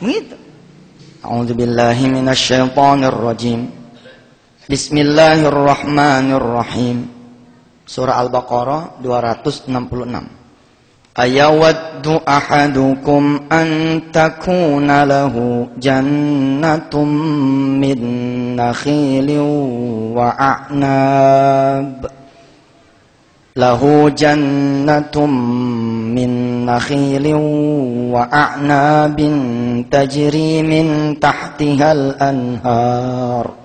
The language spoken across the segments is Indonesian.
Begitu. A'udzubillahi minasyaitonir rajim. Bismillahirrahmanirrahim. Surah Al-Baqarah 266. Ayawaddu ahadukum an takuna lahu jannatum min nakhilin wa a'nab. Lahu jannatum min nakhilin wa a'nabin tajri min tahtihal anhar.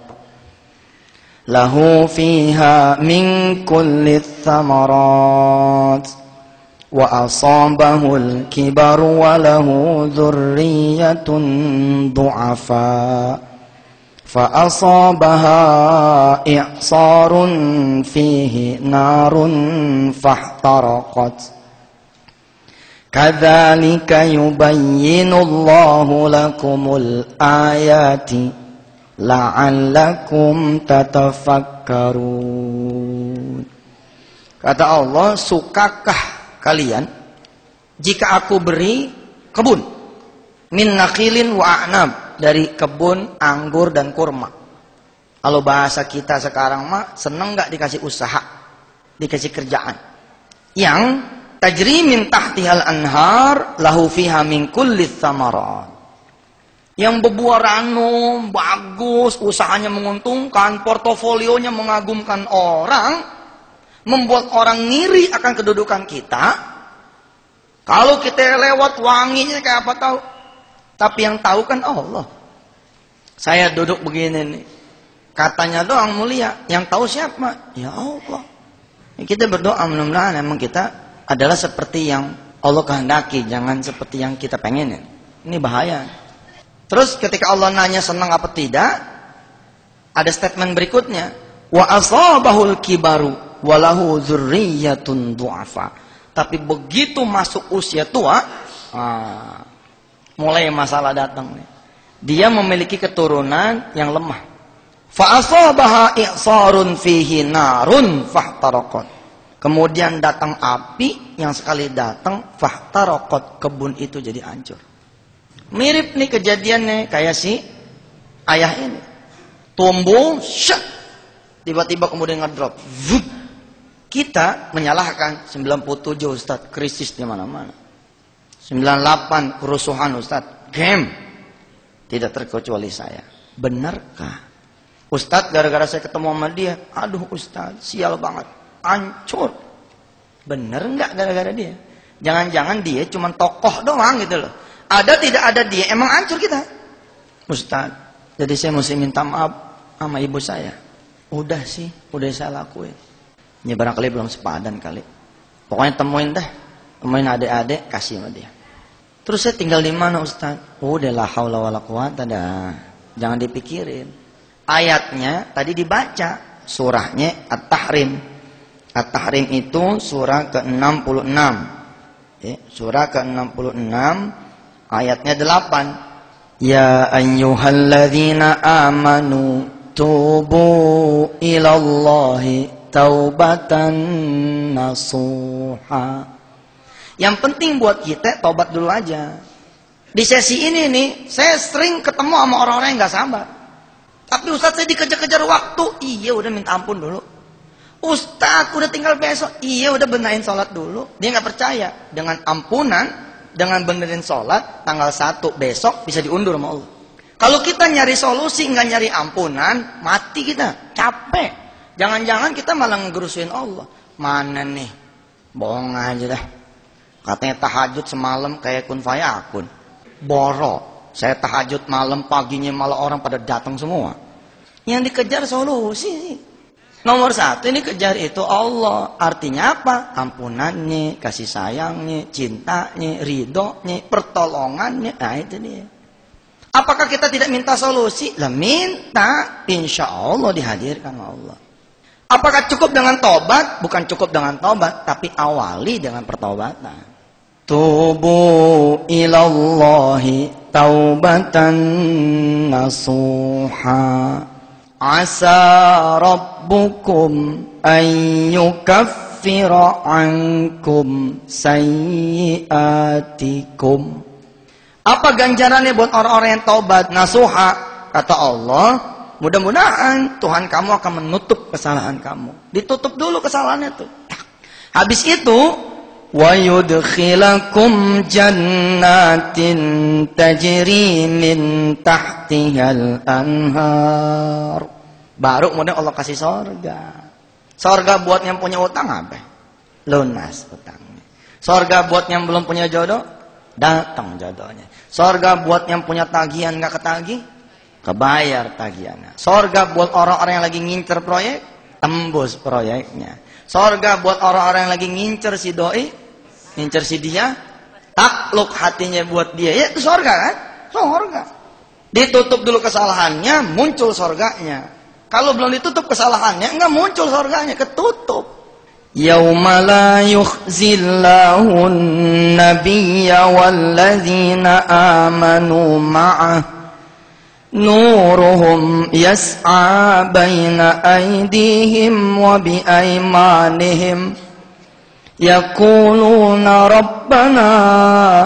Lahu fiha min kulli thamarat wa asabahul kibaru wa lahu dhurriyyatun du'afa fa asabaha i'sarun fihi narun fahtaraqat kadzalika yubayyinullahu lakumul ayati la'allakum tatafakkarun. Kata Allah, sukakah kalian jika aku beri kebun min nakhilin wa a'nab, dari kebun anggur dan kurma. Kalau bahasa kita sekarang mah seneng nggak dikasih usaha, dikasih kerjaan yang tajri min tahtihal anhar lahu fiha min kulli thamarat, yang berbuah ranum, bagus, usahanya menguntungkan, portofolionya mengagumkan orang, membuat orang ngiri akan kedudukan kita. Kalau kita lewat wanginya kayak apa tahu? Tapi yang tahu kan Allah. Saya duduk begini nih, katanya doang mulia, yang tahu siapa? Ya Allah. Kita berdoa mudah-mudahan memang kita adalah seperti yang Allah kehendaki, jangan seperti yang kita pengenin. Ini bahaya. Terus ketika Allah nanya senang apa tidak, ada statement berikutnya, wa asabahul kibaru walahu dzurriyyatun du'afa. Tapi begitu masuk usia tua, mulai masalah datang nih. Dia memiliki keturunan yang lemah. Fa asabaha i'sarun fihi narun fahtaraqat. Kemudian datang api yang sekali datang fahtaraqat, kebun itu jadi hancur. Mirip nih kejadiannya kayak si ayah ini. Tumbuh, syat, tiba-tiba kemudian ngedrop. Vup. Kita menyalahkan 97 Ustaz, krisis di mana-mana. 98 kerusuhan Ustaz, game. Tidak terkecuali saya. Benarkah? Ustaz gara-gara saya ketemu sama dia, aduh Ustaz, sial banget, hancur. Bener nggak gara-gara dia? Jangan-jangan dia cuma tokoh doang gitu loh. Ada tidak ada dia, emang hancur kita. Ustaz, jadi saya mesti minta maaf sama ibu saya. Udah sih, udah saya lakuin. Ini barangkali belum sepadan kali. Pokoknya temuin adik-adik, kasih sama dia. Terus saya tinggal di mana Ustaz? Udah la haula wala quwata dah. Jangan dipikirin. Ayatnya tadi dibaca, surahnya At-Tahrim. At-Tahrim itu surah ke-66. Surah ke-66 ayatnya 8. Ya ayyuhalladzina amanu tubu ilallahi taubatan nasuha. Yang penting buat kita tobat dulu aja. Di sesi ini nih, saya sering ketemu sama orang-orang yang gak sabar. Tapi Ustaz saya dikejar-kejar waktu. Iya udah minta ampun dulu. Ustaz udah tinggal besok. Iya udah benahin sholat dulu. Dia gak percaya. Dengan ampunan, dengan benerin sholat, tanggal 1 besok bisa diundur sama Allah. Kalau kita nyari solusi nggak nyari ampunan, mati kita, capek. Jangan-jangan kita malah ngegerusuin Allah. Mana nih, bohong aja dah. Katanya tahajud semalam kayak kun fayakun. Boro, saya tahajud malam, paginya malah orang pada datang semua. Yang dikejar solusi. Nomor 1 ini kejar itu Allah. Artinya apa? Ampunannya, kasih sayangnya, cintanya, ridhonya, pertolongannya. Nah itu dia. Apakah kita tidak minta solusi? Lah minta, insya Allah dihadirkan Allah. Apakah cukup dengan tobat? Bukan cukup dengan tobat, tapi awali dengan pertobatan. Tubu ilallahi taubatan nasuha. Asa rabbukum an yukaffira ankum sayyiatikum Apa ganjarannya buat orang-orang yang taubat nasuha? Kata Allah, mudah-mudahan Tuhan kamu akan menutup kesalahan kamu. Ditutup dulu kesalahannya tuh. Habis itu, wa yudkhilakum jannatin tajri min tahtihal anhar. Baru kemudian Allah kasih sorga. Sorga buat yang punya utang apa? Lunas utangnya. Sorga buat yang belum punya jodoh, datang jodohnya. Sorga buat yang punya tagihan nggak ketagih, kebayar tagihannya. Sorga buat orang-orang yang lagi ngincer proyek, tembus proyeknya. Sorga buat orang-orang yang lagi ngincer si doi, ngincer si dia, takluk hatinya buat dia. Ya itu sorga kan? Sorga. Ditutup dulu kesalahannya, muncul sorganya. Kalau belum ditutup kesalahannya, enggak muncul sorganya, ketutup. Yauma la yukhzillahu an-nabiyya walladzina amanu ma'ah nuruhum yas'a baina aydihim wa biaymanihim yaquluna rabbana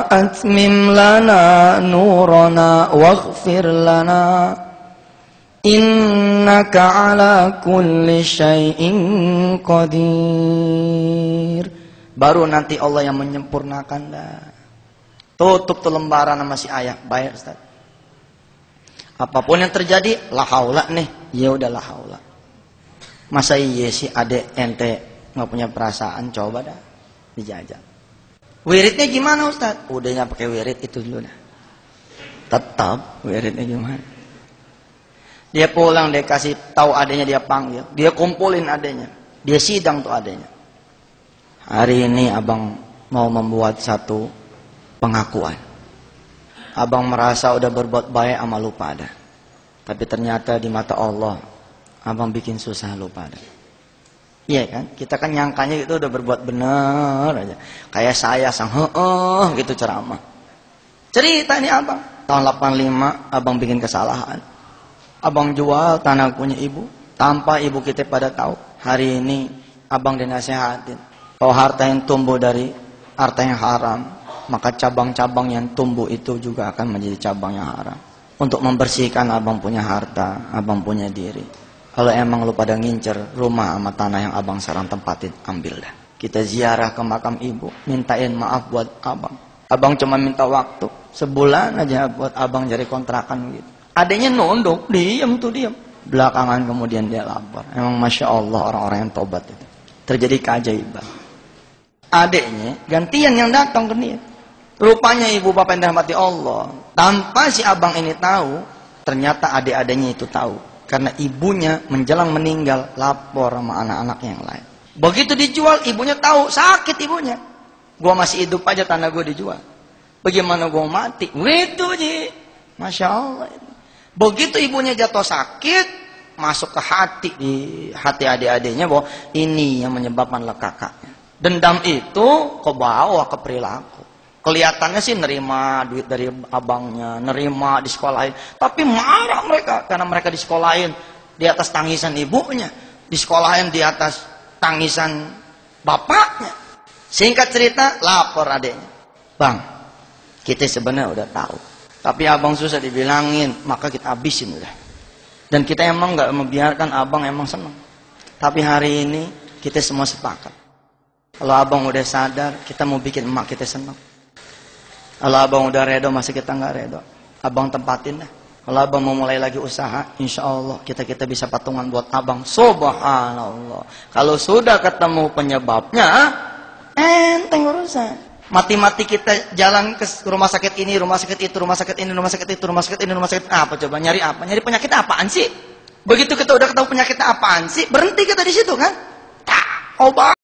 atmim lana nurana waghfir lana innaka ala kulli syai'in qadir. Baru nanti Allah yang menyempurnakan dah. Tutup tuh lembaran sama si ayah. Baik Ustaz. Apapun yang terjadi, la haula nih. Ya udah la haula. Masa iya sih adek ente nggak punya perasaan, coba dah dijajal. Wiridnya gimana Ustaz? Udahnya pakai wirid itu dulu dah. Tetap wiridnya gimana? Dia pulang, dia kasih tahu adanya, dia panggil, dia kumpulin adanya, dia sidang tuh adanya. Hari ini abang mau membuat satu pengakuan. Abang merasa udah berbuat baik sama lu pada, tapi ternyata di mata Allah, abang bikin susah lu pada. Iya kan? Kita kan nyangkanya itu udah berbuat benar aja. Kayak saya sang gitu ceramah. Cerita ini abang, tahun 85 abang bikin kesalahan. Abang jual tanah punya ibu tanpa ibu kita pada tahu. Hari ini abang dinasehatin, kalau harta yang tumbuh dari harta yang haram, maka cabang-cabang yang tumbuh itu juga akan menjadi cabang yang haram. Untuk membersihkan abang punya harta, abang punya diri. Kalau emang lu pada ngincer rumah sama tanah yang abang sekarang tempatin, ambil dah. Kita ziarah ke makam ibu, mintain maaf buat abang. Abang cuma minta waktu sebulan aja buat abang cari kontrakan gitu. Adanya nunduk, diam. Belakangan kemudian dia lapor. Emang Masya Allah orang-orang yang tobat itu. Terjadi keajaiban. Adiknya gantian yang datang ke dia. Rupanya ibu bapak yang dirahmati Allah. Tanpa si abang ini tahu, ternyata adik-adiknya itu tahu. Karena ibunya menjelang meninggal, lapor sama anak-anak yang lain. Begitu dijual, ibunya tahu, sakit ibunya. Gua masih hidup aja, tanah gua dijual. Bagaimana gua mati? Itu Ji. Masya Allah. Begitu ibunya jatuh sakit, masuk ke hati, di hati adik-adiknya bahwa ini yang menyebabkan lekakaknya. Dendam itu ke bawah ke perilaku. Kelihatannya sih nerima duit dari abangnya, nerima di sekolahin, tapi marah mereka karena mereka di sekolahin di atas tangisan ibunya, di sekolahin di atas tangisan bapaknya. Singkat cerita, lapor adiknya, bang, kita sebenarnya udah tahu. Tapi abang susah dibilangin, maka kita habisin udah. Dan kita emang nggak membiarkan abang emang senang. Tapi hari ini kita semua sepakat. Kalau abang udah sadar, kita mau bikin emak kita senang. Kalau abang udah redo, masa kita nggak redo? Abang tempatin dah. Kalau abang mau mulai lagi usaha, insya Allah kita bisa patungan buat abang. Subhanallah. Kalau sudah ketemu penyebabnya, enteng urusan. Mati-mati kita jalan ke rumah sakit ini, rumah sakit itu, rumah sakit ini, rumah sakit itu, rumah sakit ini, rumah sakit apa coba? Nyari apa? Nyari penyakit apaan sih? Begitu kita udah ketahui penyakit apaan sih, berhenti kita di situ kan? Obat.